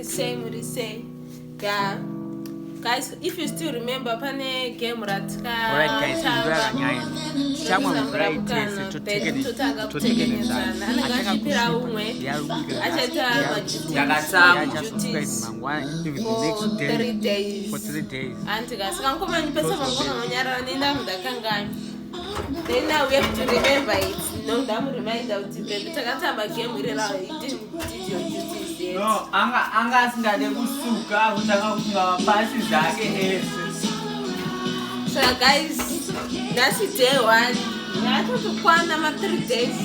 murise. Yeah. Guys, if you still remember pane game ratka. Alright guys, Asvipira umwe. For 3 days. And guys, then now we have to remember it. No, I'm reminder of the baby. Takatamba game you did your duties yet. No, anga singade kusuka kutaka kufunga mapasi zake ese. So guys, that's day 1. We have to kwanda ma 3 days.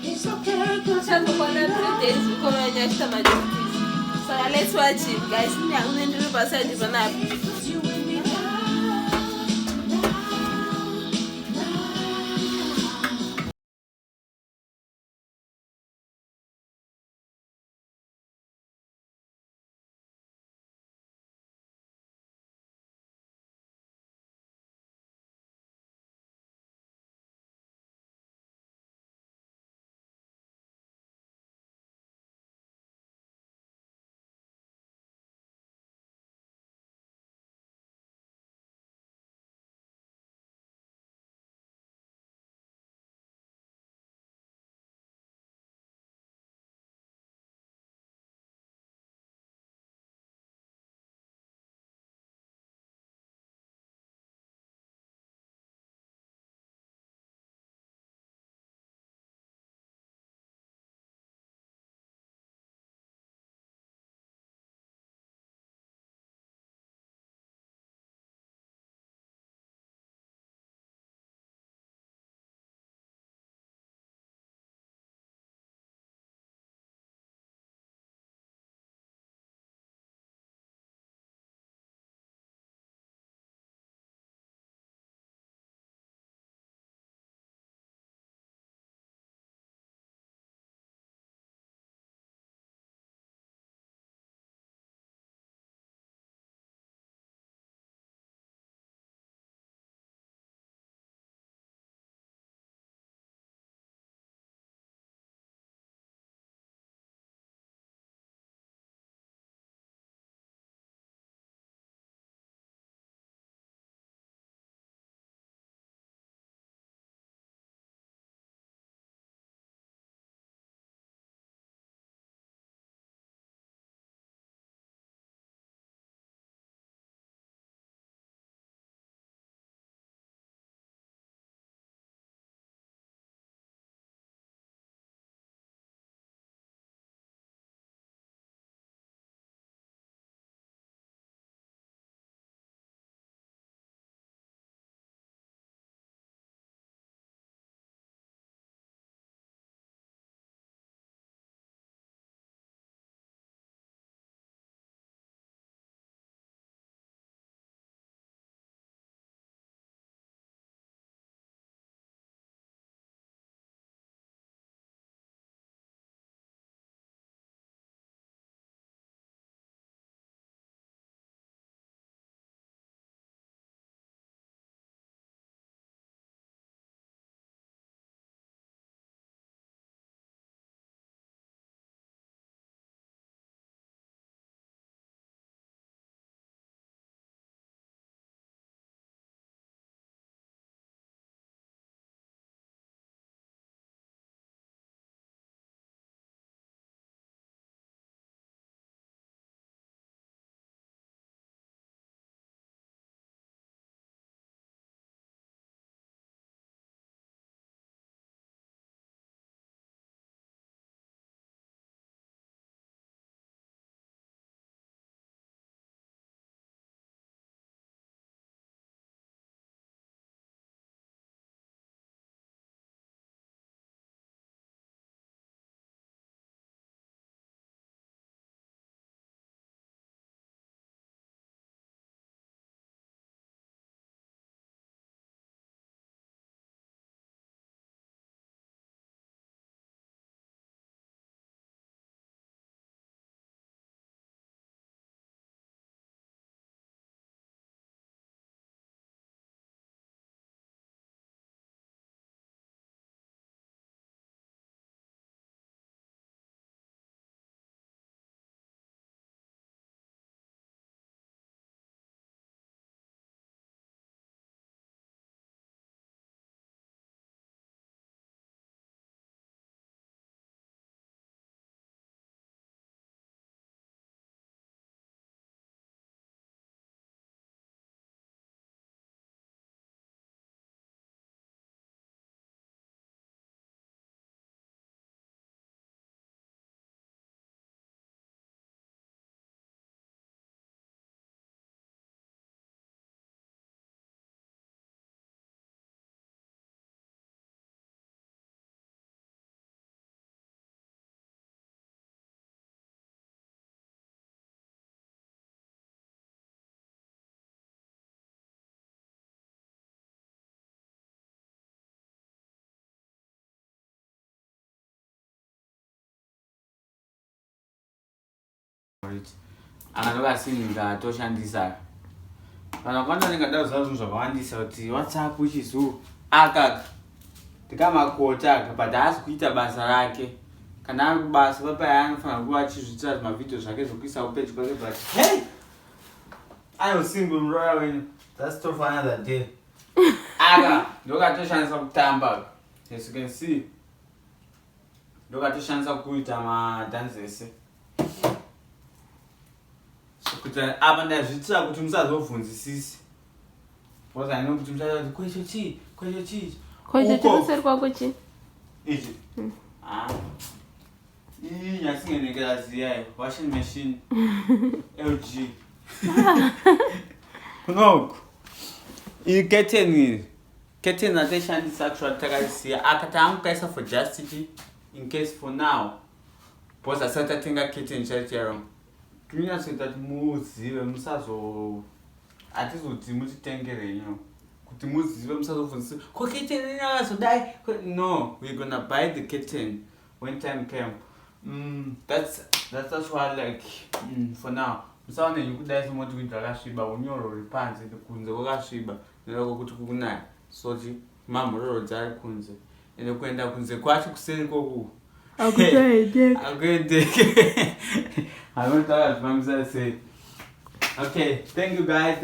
It's okay, because I'm going to 3 days because I just my duties. So let's watch it, guys. I'm going to pass it. favorite. Another thing that toshandisa. Kana kwanda ndingada zvinhu zvakawandisa kuti WhatsApp which is who akaka ndikamakota but haasi kuita basa rake. Kana ari kubasa papa anofanira kuva achizvitira mavideo zvake zvokuisa kupage kwake but hey, I was single mroya wenyu. That's still for another day. Aka ndokatoshandisa kutamba. As you can see, ndokatoshandisa kuita madance ese. Kuti apa ndazvitira kuti musazobvunzisisi. Because I know kuti musazoti kwesho chii. Kwesho chinoseri kwako chii? Ichi. Nyasingenekera ziyai. Washing machine. LG. Kunoku. Iyi curtain ateshandisa actually takaisiya akati angukaisa for justity in case for now. Because asati atenga curtain chaichero. Kunyatsoita kuti muzive musazo atizoti mutitengere ino kuti muzive musazobvunzisa ko curtain inazodai. No, we're gonna buy the curtain when time came. That's what I like for now. Musaone nyukudai somoti kuti akasviba unyoro ruri panze kunze kwakasviba nerako kuti kukunaya sochi mamhororo dzari kunze ende kuenda kunze kwacho kuseri koku akuendeke. I don't know what I'm saying. Okay, thank you guys.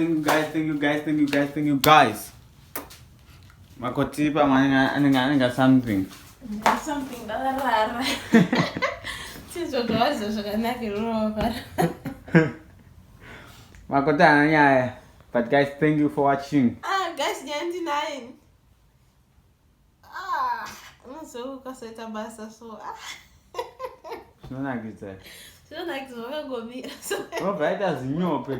Makotipa anenge something. Something rara. Sizvogawaza zvakanakirwa. Makota ananya. But guys, thank you for watching. Guys, 99. Unozoka soita basa so. Zvonakidza. Zvonakidza wakangomira so. Robert azinyope.